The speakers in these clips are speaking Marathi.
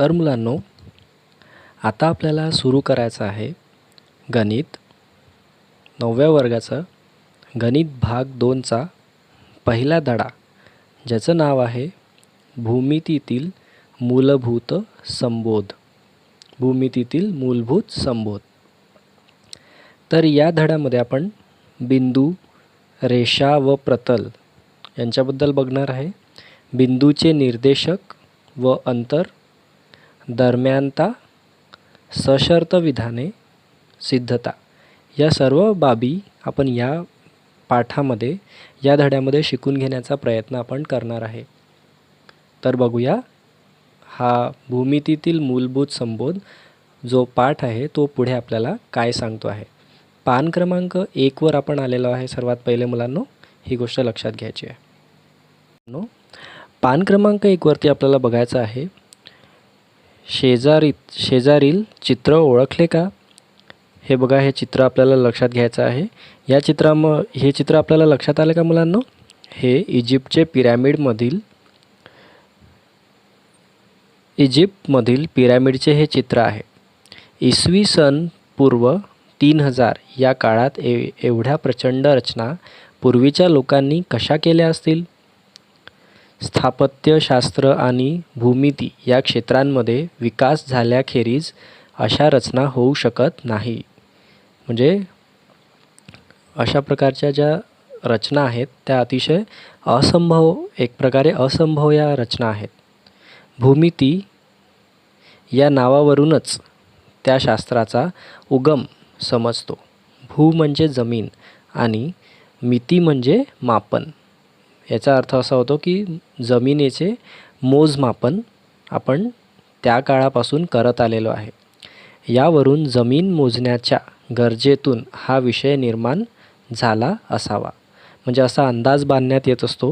तर मुलांनो, आता आपल्याला सुरू करायचं आहे गणित 9व्या वर्गाचा गणित भाग 2चा पहिला धडा, ज्याचं नाव आहे भूमितीतील मूलभूत संबोध. भूमितीतील मूलभूत संबोध. तर या धड्यामध्ये आपण बिंदू, रेषा व प्रतल यांच्याबद्दल बघणार आहे. बिंदूचे निर्देशक व अंतर, दरम्यानता, सशर्त विधाने, सिद्धता या सर्व बाबी आपण या पाठामध्ये या धड्यामध्ये शिकून घेण्याचा प्रयत्न आपण करणार आहे. तर बघूया हा भूमितीतील मूलभूत संबोध जो पाठ आहे तो पुढे आपल्याला काय सांगतो आहे. पान क्रमांक 1 वर आपण आलेलो आहे. सर्वात पहिले मुलांनो ही गोष्ट लक्षात घ्यायची आहे. पान क्रमांक 1 वरती आपल्याला बघायचं आहे शेजारील चित्र ओळखले का? हे बघा, हे चित्र आपल्याला लक्षात घ्यायचं आहे. हे चित्र आपल्याला लक्षात आलं का मुलांनो? हे इजिप्तमधील पिरॅमिडचे हे चित्र आहे. इसवी सन पूर्व 3000 या काळात एवढ्या प्रचंड रचना पूर्वीच्या लोकांनी कशा केल्या असतील? स्थापत्यशास्त्र आणि भूमिती या क्षेत्रांमध्ये विकास झाल्याखेरीज अशा रचना होऊ शकत नाही. म्हणजे अशा प्रकारच्या ज्या रचना आहेत त्या अतिशय एक प्रकारे असंभव या रचना आहेत. भूमिती या नावावरूनच त्या शास्त्राचा उगम समजतो. भू म्हणजे जमीन आणि मिती म्हणजे मापन. याचा अर्थ असा होतो की जमिनीचे मोजमापन आपण त्या काळापासून करत आलेलो आहे. यावरून जमीन मोजण्याच्या गरजेतून हा विषय निर्माण झाला असावा. म्हणजे असा अंदाज बांधण्यात येत असतो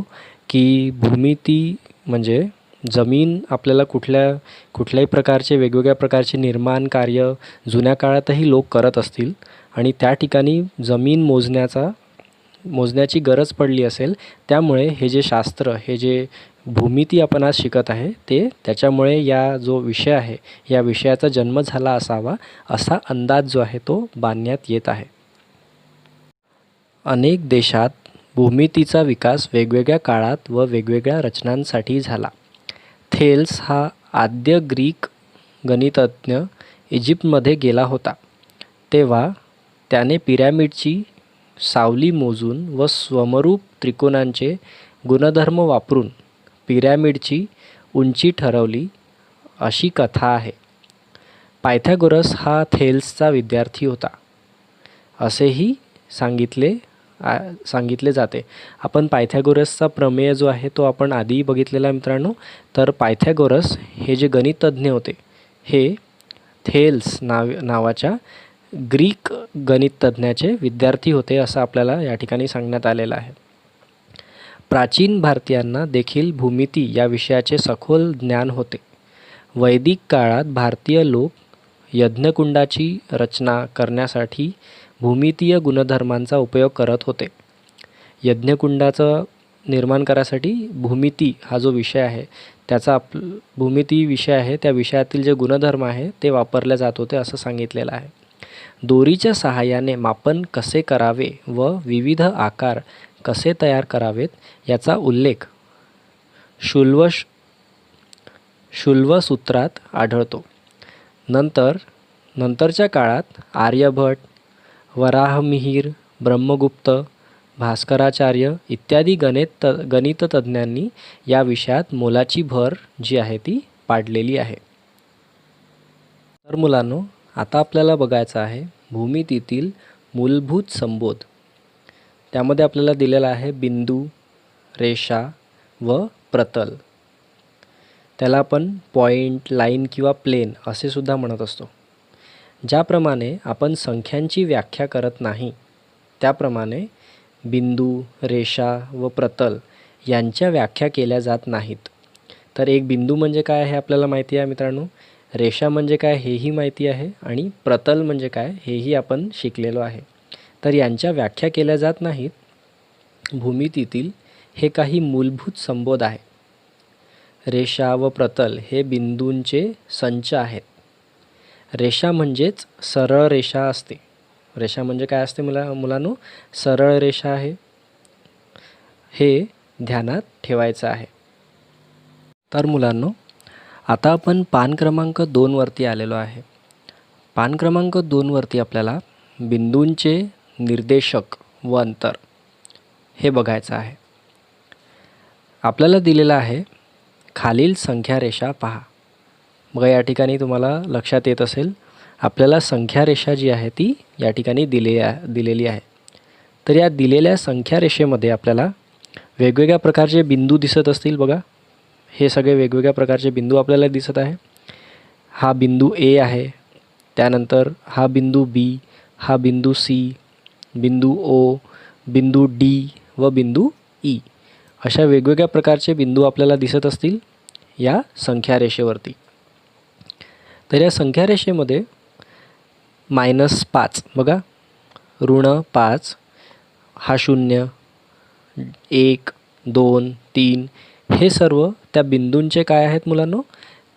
की भूमिती म्हणजे जमीन आपल्याला कुठल्याही प्रकारचे वेगवेगळ्या प्रकारचे निर्माण कार्य जुन्या काळातही लोक करत असतील आणि त्या ठिकाणी जमीन मोजण्याची गरज पडली असेल. त्यामुळे हे जे शास्त्र, हे जे भूमिती आपण आज शिकत आहे ते त्याच्यामुळे या जो विषय आहे या विषयाचा जन्म झाला असावा असा अंदाज जो आहे तो बांधण्यात येत आहे. अनेक देशात भूमितीचा विकास वेगवेगळ्या काळात व वेगवेगळ्या रचनांसाठी झाला. थेल्स हा आद्य ग्रीक गणितज्ञ इजिप्तमध्ये गेला होता. तेव्हा त्याने पिरॅमिडची सावली मोजून व समरूप त्रिकोणांचे गुणधर्म वापरून पिरॅमिडची उंची ठरवली अशी कथा आहे. पायथागोरस हा थेल्सचा विद्यार्थी होता असेही सांगितले जाते. आपण पायथागोरसचा प्रमेय जो आहे तो आपण आधी बघितलेला मित्रांनो. तर पायथागोरस हे जे गणितज्ञ होते हे थेल्स नावाच्या ग्रीक गणितज्ञाचे विद्यार्थी होते असं आपल्याला या ठिकाणी सांगण्यात आलेलं आहे. प्राचीन भारतीयांना देखील भूमिती या विषयाचे सखोल ज्ञान होते. वैदिक काळात भारतीय लोक यज्ञकुंडाची रचना करण्यासाठी भूमितीय गुणधर्मांचा उपयोग करत होते. यज्ञकुंडाचं निर्माण करायसाठी भूमिती हा जो विषय आहे त्याचा भूमिती विषय आहे त्या विषयातील जे गुणधर्म आहे ते वापरले जात होते असं सांगितलेलं आहे. दोरीच्या सहाय्याने मापन कसे करावे व विविध आकार कसे तयार करावेत याचा उल्लेख शुल्वसूत्रात आढळतो. नंतरच्या काळात आर्यभट, वराहमिहिर, ब्रह्मगुप्त, भास्कराचार्य इत्यादी गणिततज्ञांनी या विषयात मोलाची भर जी आहे ती पाडलेली आहे. तर मुलांनो, आता आपल्याला बघायचं आहे भूमितीतील मूलभूत संबोध. त्यामध्ये आपल्याला दिलेला आहे बिंदू, रेषा व प्रतल. त्याला आपण पॉइंट, लाईन किंवा प्लेन असे सुद्धा म्हणत असतो. ज्याप्रमाणे आपण संख्यांची व्याख्या करत नाही त्याप्रमाणे बिंदू, रेषा व प्रतल यांच्या व्याख्या केल्या जात नाहीत. तर एक बिंदू म्हणजे काय हे आपल्याला माहिती आहे मित्रांनो. रेषा म्हणजे काय हेही माहिती आहे आणि प्रतल म्हणजे काय हेही आपण शिकलेलो आहे. तर यांच्या व्याख्या केल्या जात नाहीत. भूमितीतील हे काही मूलभूत संबोध आहे. रेषा व प्रतल हे बिंदूंचे संच आहेत. रेषा म्हणजेच सरळ रेषा असते. रेषा म्हणजे काय असते मुलांनो? सरळ रेषा आहे. हे ध्यानात ठेवायचं आहे. तर मुलांनो, आता आपण पान क्रमांक 2 वरती आलेलो आहे. पान क्रमांक 2 वरती आपल्याला बिंदूंचे निर्देशक व अंतर हे बघायचं आहे. आपल्याला दिलेलं आहे खालील संख्या रेषा पहा. बघा, या ठिकाणी तुम्हाला लक्षात येत असेल, आपल्याला संख्या रेषा जी आहे ती या ठिकाणी दिलेली आहे. तर या दिलेल्या संख्या रेषेमध्ये आपल्याला वेगवेगळ्या प्रकारचे बिंदू दिसत असतील. बघा, हे सगळे वेगवेगळ्या प्रकारचे बिंदू आपल्याला दिसत आहे. हा बिंदू ए आहे, त्यानंतर हा बिंदू बी, हा बिंदू सी, बिंदू ओ, बिंदू डी व बिंदू ई. अशा वेगवेगळ्या प्रकारचे बिंदू आपल्याला दिसत असतील या संख्या रेषेवरती. तर या संख्या रेषेमध्ये -5, बघा, -5, हा 0, 1, 2, 3 हे सर्व त्या बिंदूंचे काय आहेत मुलांनो?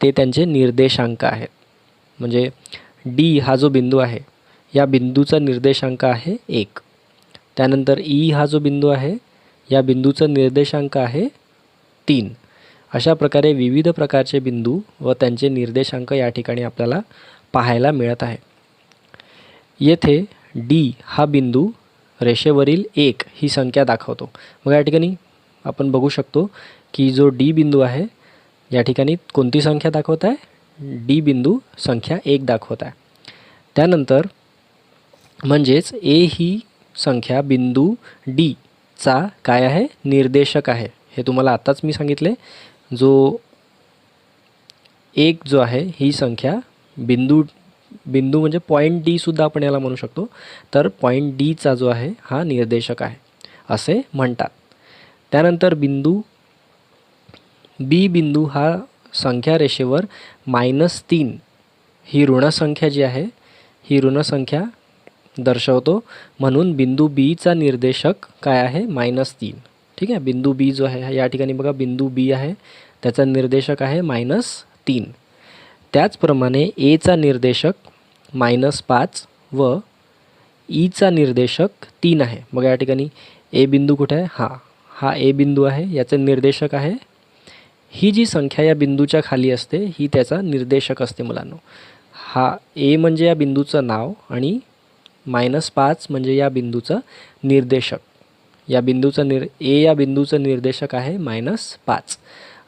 ते त्यांचे निर्देशांक आहेत. म्हणजे डी हा जो बिंदू आहे, या बिंदूचा निर्देशांक आहे 1. त्यानंतर ई हा जो बिंदू आहे, या बिंदूचा निर्देशांक आहे 3. अशा प्रकारे विविध प्रकारचे बिंदू व त्यांचे निर्देशांक या ठिकाणी आपल्याला पाहायला मिळत आहे. येथे डी हा बिंदू रेषेवरील 1 ही संख्या दाखवतो. मग या ठिकाणी आपण बघू शकतो की जो डी बिंदू आहे, या ठिकाणी कोणती संख्या दाखवत आहे? डी बिंदू संख्या 1 दाखवत आहे. त्यानंतर म्हणजेच ए ही संख्या बिंदू डी चा काय आहे? निर्देशक आहे. हे तुम्हाला आत्ताच मी सांगितले. जो 1 जो आहे ही संख्या बिंदू म्हणजे पॉईंट डी सुद्धा आपण याला म्हणू शकतो. तर पॉईंट डीचा जो आहे हा निर्देशक आहे असे म्हणतात. त्यानंतर बिंदू बी बिंदू हा संख्या रेषेवर -3 ही ऋणसंख्या जी आहे, ही ऋणसंख्या दर्शवतो. म्हणून बिंदू बीचा निर्देशक काय आहे? -3. ठीक आहे. बिंदू बी जो आहे, या ठिकाणी बघा बिंदू बी आहे, त्याचा निर्देशक आहे -3. त्याचप्रमाणे एचा निर्देशक -5 व ईचा निर्देशक 3 आहे. बघा, या ठिकाणी ए बिंदू कुठे आहे? हा ए बिंदू आहे, याचे निर्देशक आहे. ही जी संख्या या बिंदूच्या खाली असते ही त्याचा निर्देशक असते मुलांनो. हा ए म्हणजे या बिंदूचं नाव आणि -5 म्हणजे या बिंदूचं निर्देशक. या बिंदूचं निर्देशक आहे -5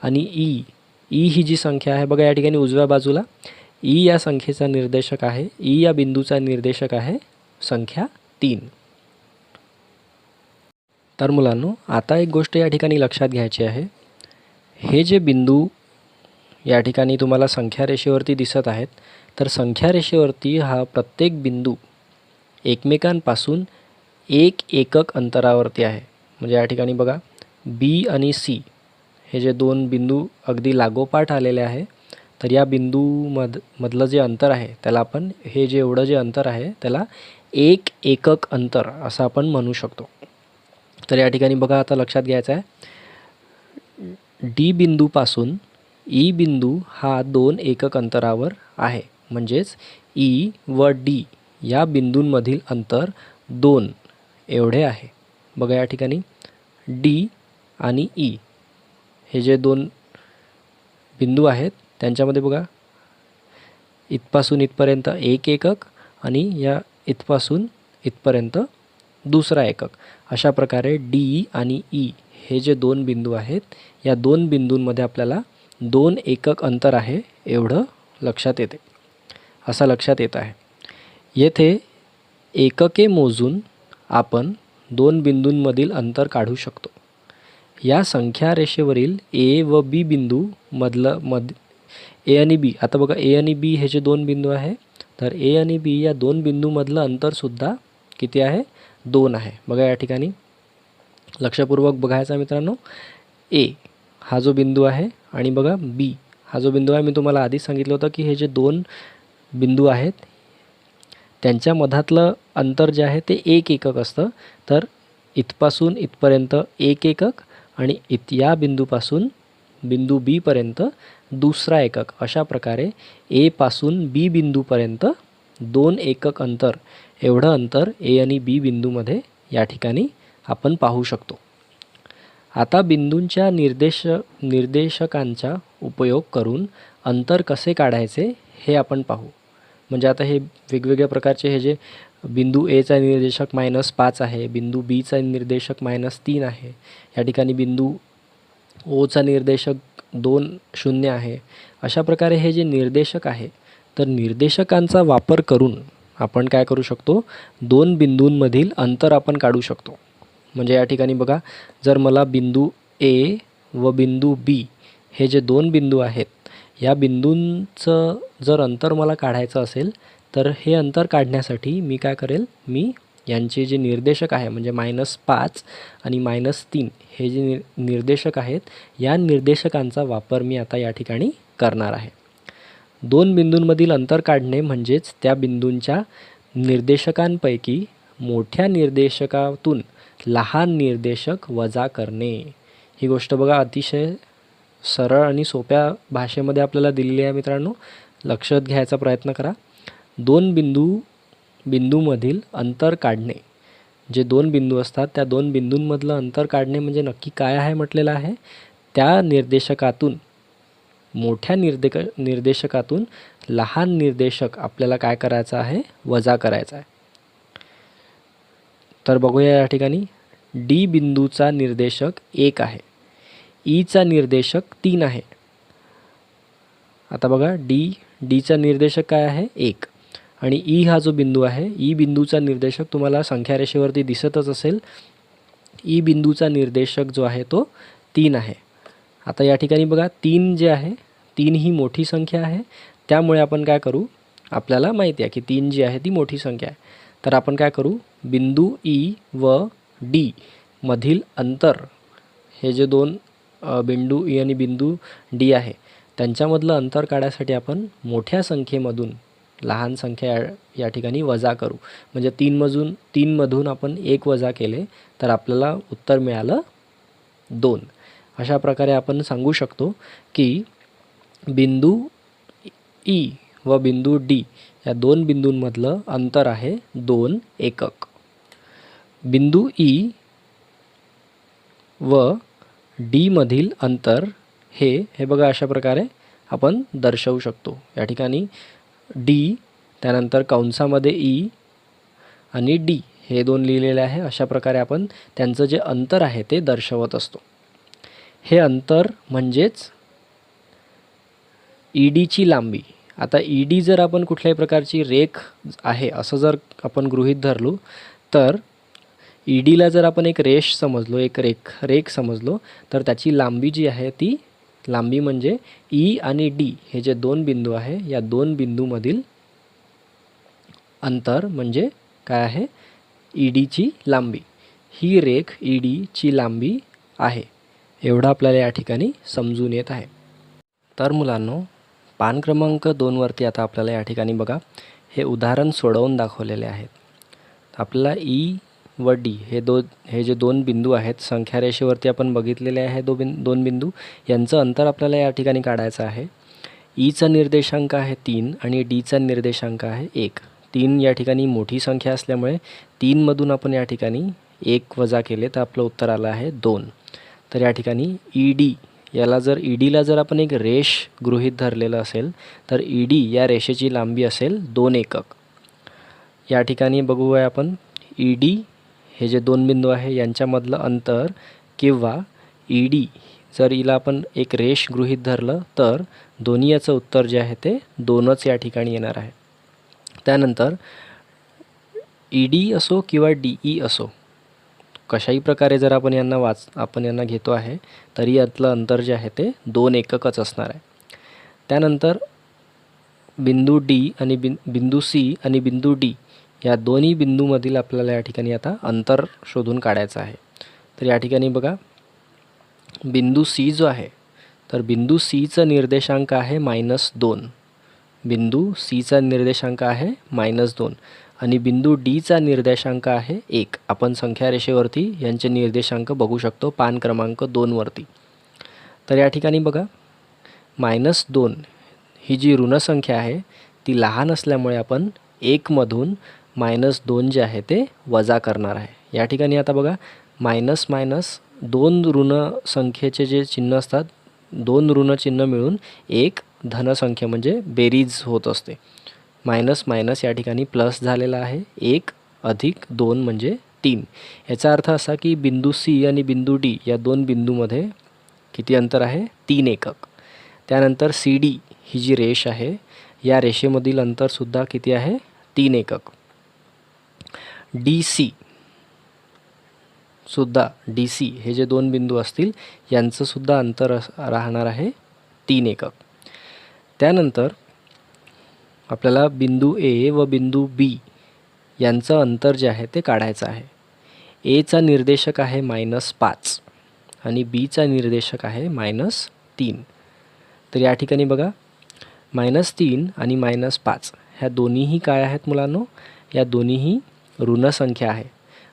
आणि ई ही जी संख्या आहे, बघा या ठिकाणी उजव्या बाजूला ई या संख्येचा निर्देशक आहे. ई या बिंदूचा निर्देशक आहे संख्या 3. तर मुलांनो, आता एक गोष्ट या ठिकाणी लक्षात घ्यायची आहे. हे जे बिंदू या ठिकाणी तुम्हाला संख्या रेषेवरती दिसत आहेत, तर संख्या रेषेवरती हा प्रत्येक बिंदू एकमेकांपासून 1 एकक अंतरावरती आहे. म्हणजे या ठिकाणी बघा, बी आणि सी हे जे 2 बिंदू अगदी लागोपाठ आलेले आहे, तर या मधलं जे अंतर आहे त्याला आपण, हे जे एवढं जे अंतर आहे त्याला 1 एकक अंतर असं आपण म्हणू शकतो. तर या ठिकाणी बघा, आता लक्षात घ्यायचं आहे, डी बिंदूपासून ई बिंदू हा 2 एकक अंतरावर आहे. म्हणजेच ई व डी या बिंदूंमधील अंतर 2 एवढे आहे. बघा, या ठिकाणी डी आणि ई हे जे 2 बिंदू आहेत त्यांच्यामध्ये बघा, इथपासून इथपर्यंत 1 एकक आणि या इथपासून इथपर्यंत दुसरा एकक. अशा प्रकारे डी आणि ई हे जे 2 बिंदू आहेत, या 2 बिंदूंमध्ये आपल्याला 2 एकक अंतर आहे एवढं लक्षात येते, असं लक्षात येत आहे. येथे एकके मोजून आपण 2 बिंदूंमधील अंतर काढू शकतो. या संख्या रेषेवरील ए व बी बिंदू ए आणि बी, आता बघा ए आणि बी हे जे 2 बिंदू आहे, तर ए आणि बी या 2 बिंदूमधलं अंतरसुद्धा किती आहे? 2 आहे. बघा, या ठिकाणी लक्षपूर्वक बघायचा मित्रांनो. ए हा जो बिंदू आहे आणि बघा बी हा जो बिंदू आहे, मी तुम्हाला आधीच सांगितलं होतं की हे जे 2 बिंदू आहेत त्यांच्या मधातलं अंतर जे आहे ते 1 एकक असतं. तर इथपासून इथपर्यंत 1 एकक आणि या बिंदूपासून बिंदू बी पर्यंत दुसरा एकक. अशा प्रकारे ए पासून बी बिंदूपर्यंत 2 एकक अंतर एवढं अंतर ए आणि बी बिंदूमध्ये या ठिकाणी आपण पाहू शकतो. आता बिंदूंच्या निर्देशकांचा उपयोग करून अंतर कसे काढायचे हे आपण पाहू. म्हणजे आता हे वेगवेगळ्या प्रकारचे हे जे बिंदू एचा निर्देशक -5 आहे, बिंदू बीचा निर्देशक -3 आहे, या ठिकाणी बिंदू ओचा निर्देशक 2, 0 आहे. अशा प्रकारे हे जे निर्देशक आहे, तर निर्देशकांचा वापर करून आपण काय करू शकतो, 2 बिंदूंमधील अंतर आपण काढू शकतो. म्हणजे या ठिकाणी बघा, जर मला बिंदू ए व बिंदू बी हे जे 2 बिंदू आहेत, या बिंदूंचं जर अंतर मला काढायचं असेल, तर हे अंतर काढण्यासाठी मी काय करेल, मी यांचे जे निर्देशक आहे म्हणजे -5 आणि -3 हे जे निर्देशक आहेत, या निर्देशकांचा वापर मी आता या ठिकाणी करणार आहे. 2 बिंदूंमधील अंतर काढणे म्हणजेच त्या बिंदूंच्या निर्देशकांपैकी मोठ्या निर्देशकातून लहान निर्देशक वजा करणे. ही गोष्ट बघा अतिशय सरळ आणि सोप्या भाषेमध्ये आपल्याला दिलेली आहे मित्रांनो. लक्षात घ्यायचा प्रयत्न करा. 2 बिंदूमधील अंतर काढणे. जे 2 बिंदू असतात त्या 2 बिंदूंमधलं अंतर काढणे म्हणजे नक्की काय आहे म्हटलेलं आहे, त्या निर्देशकातून मोठ्या निर्देशकातून लहान निर्देशक आपल्याला काय करायचं आहे, वजा करायचा आहे. तर बघूया या ठिकाणी डी बिंदूचा निर्देशक 1 आहे, ईचा निर्देशक 3 आहे. आता बघा डीचा निर्देशक काय आहे, 1 आणि ई हा जो बिंदू आहे, ई बिंदूचा निर्देशक तुम्हाला संख्या रेषेवरती दिसतच असेल. ई बिंदूचा निर्देशक जो आहे तो 3 आहे. आता या ठिकाणी बघा 3 जे आहे, 3 ही मोठी संख्या आहे, त्यामुळे आपण काय करू, आपल्याला माहिती आहे की 3 जी आहे ती मोठी संख्या आहे. तर आपण काय करू, बिंदू ई व डी मधील अंतर, हे जे 2 बिंदू ई आणि बिंदू डी आहे त्यांच्यामधलं अंतर काढायसाठी आपण मोठ्या संख्येमधून लहान संख्या या ठिकाणी वजा करू. म्हणजे 3 मधून आपण 1 वजा केले तर आपल्याला उत्तर मिळालं 2. अशा प्रकारे आपण सांगू शकतो की बिंदू ई व बिंदू डी या 2 बिंदूंमधलं अंतर आहे 2 एकक. बिंदू ई व डी मधील अंतर हे बघा अशा प्रकारे आपण दर्शवू शकतो. या ठिकाणी डी, त्यानंतर कंसामध्ये ई आणि डी हे 2 लिहिलेले आहे. अशा प्रकारे आपण त्यांचं जे अंतर आहे ते दर्शवत असतो. हे अंतर म्हणजेच ई डीची लांबी. आता ई डी जर आपण कुठल्याही प्रकारची रेख आहे असं जर आपण गृहीत धरलो, तर ई डीला जर आपण एक रेष समजलो, एक रेख समजलो, तर त्याची लांबी जी आहे ती लांबी म्हणजे ई आणि डी हे जे 2 बिंदू आहे, या 2 बिंदूमधील अंतर म्हणजे काय आहे, ई डीची लांबी. ही रेख ई डीची लांबी आहे, एवढं आपल्याला या ठिकाणी समजून येत आहे. तर मुलांनो, पान क्रमांक 2 वरती आता आपल्याला या ठिकाणी बघा हे उदाहरण सोडवून दाखवलेले आहेत. आपल्याला ई व डी हे जे 2 बिंदू आहेत, संख्या रेषेवरती आपण बघितलेले आहे 2 बिंदू, यांचं अंतर आपल्याला या ठिकाणी काढायचं आहे. ईचा निर्देशांक आहे 3 आणि डीचा निर्देशांक आहे 1. 3 या ठिकाणी मोठी संख्या असल्यामुळे 3 मधून आपण या ठिकाणी 1 वजा केले तर आपलं उत्तर आलं आहे 2. तर या ठिकाणी ई डी ई डीला जर आपण एक रेष गृहीत धरलेलं असेल, तर ई डी या रेषेची लांबी असेल 2 एकक. या ठिकाणी बघूया आपण ई डी हे जे 2 बिंदू आहे यांच्यामधलं अंतर, किंवा ई डी जर हिला आपण एक रेष गृहीत धरलं तर दोन्ही याचं उत्तर जे आहे ते 2च या ठिकाणी येणार आहे. त्यानंतर ई डी असो किंवा डी ई असो, कशाही प्रकारे जर आपण यांना घेतो आहे तरी यातलं अंतर जे आहे ते 2 एककच असणार आहे. त्यानंतर बिंदू डी आणि बिंदू सी आणि बिंदू डी या दोन्ही बिंदूमधील आपल्याला या ठिकाणी आता अंतर शोधून काढायचं आहे. तर या ठिकाणी बघा बिंदू सी जो आहे, तर बिंदू सीचा निर्देशांक आहे -2. बिंदू सीचा निर्देशांक आहे -2 आणि बिंदू डीचा निर्देशांक आहे 1. आपण संख्या रेषेवरती यांचे निर्देशांक बघू शकतो पान क्रमांक 2 वरती. तर या ठिकाणी बघा -2 ही जी ऋणसंख्या आहे ती लहान असल्यामुळे आपण 1 मधून -2 जे आहे ते वजा करणार आहे. या ठिकाणी आता बघा मायनस मायनस 2 ऋण संख्येचे जे चिन्ह असतात, 2 ऋण चिन्ह मिळून एक धनसंख्या म्हणजे बेरीज होत असते. मायनस मायनस या ठिकाणी प्लस झालेला आहे. 1 अधिक 2 म्हणजे 3. याचा अर्थ असा की बिंदू सी आणि बिंदू डी या दोन बिंदूमध्ये किती अंतर आहे? 3 एकक. त्यानंतर सी डी ही जी रेष आहे या रेषेमधील अंतरसुद्धा किती आहे? 3 एकक. डी सी सुद्धा, डी सी हे जे दोन बिंदू असतील यांचंसुद्धा अंतर राहणार आहे 3 एकक. त्यानंतर आपल्याला बिंदू ए व बिंदू बी यांचं अंतर जे आहे ते काढायचं आहे. एचा निर्देशक आहे -5 आणि बीचा निर्देशक आहे -3. तर या ठिकाणी बघा -3 आणि -5 ह्या दोन्हीही काय आहेत मुलांनो? या दोन्हीही ऋणसंख्या आहे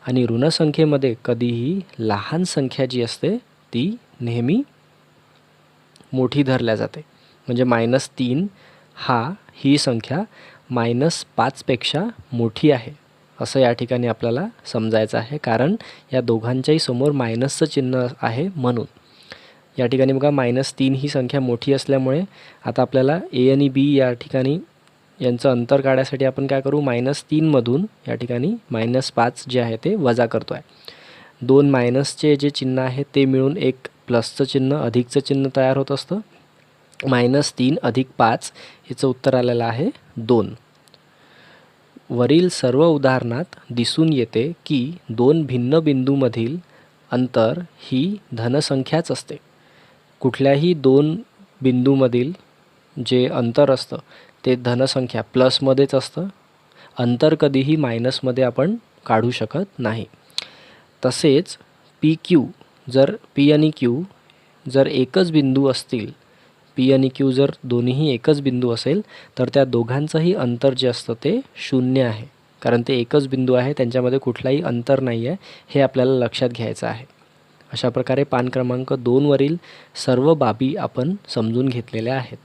आणि ऋणसंख्येमध्ये कधीही लहान संख्या जी असते ती नेहमी मोठी धरल्या जाते. म्हणजे -3 ही संख्या -5 पेक्षा मोठी आहे असं या ठिकाणी आपल्याला समजायचं आहे, कारण या दोघांच्याही समोर मायनसचं चिन्ह आहे म्हणून. या ठिकाणी बघा -3 ही संख्या मोठी असल्यामुळे आता आपल्याला ए आणि बी या ठिकाणी यांचं अंतर काढण्यासाठी आपण काय करू? -3 मधून या ठिकाणी -5 जे आहे ते वजा करतो आहे. 2 मायनसचे जे चिन्ह आहे ते मिळून एक प्लसचं चिन्ह, अधिकचं चिन्ह तयार होत असतं. -3 अधिक 5 याचं उत्तर आलेलं आहे 2. वरील सर्व उदाहरणात दिसून येते की 2 भिन्न बिंदूमधील अंतर ही धनसंख्याच असते. कुठल्याही 2 बिंदूमधील जे अंतर असतं ते धनसंख्या प्लसमध्येच असतं. अंतर कधीही मायनसमध्ये आपण काढू शकत नाही. तसेच पी क्यू, जर पी आणि क्यू जर एकच बिंदू असतील, पी आणि क्यू जर दोन्हीही एकच बिंदू असेल तर त्या दोघांचंही अंतर जे असतं ते 0 आहे, कारण ते एकच बिंदू आहे, त्यांच्यामध्ये कुठलाही अंतर नाही आहे, हे आपल्याला लक्षात घ्यायचं आहे. अशा प्रकारे पान क्रमांक 2 वरील सर्व बाबी आपण समजून घेतलेल्या आहेत.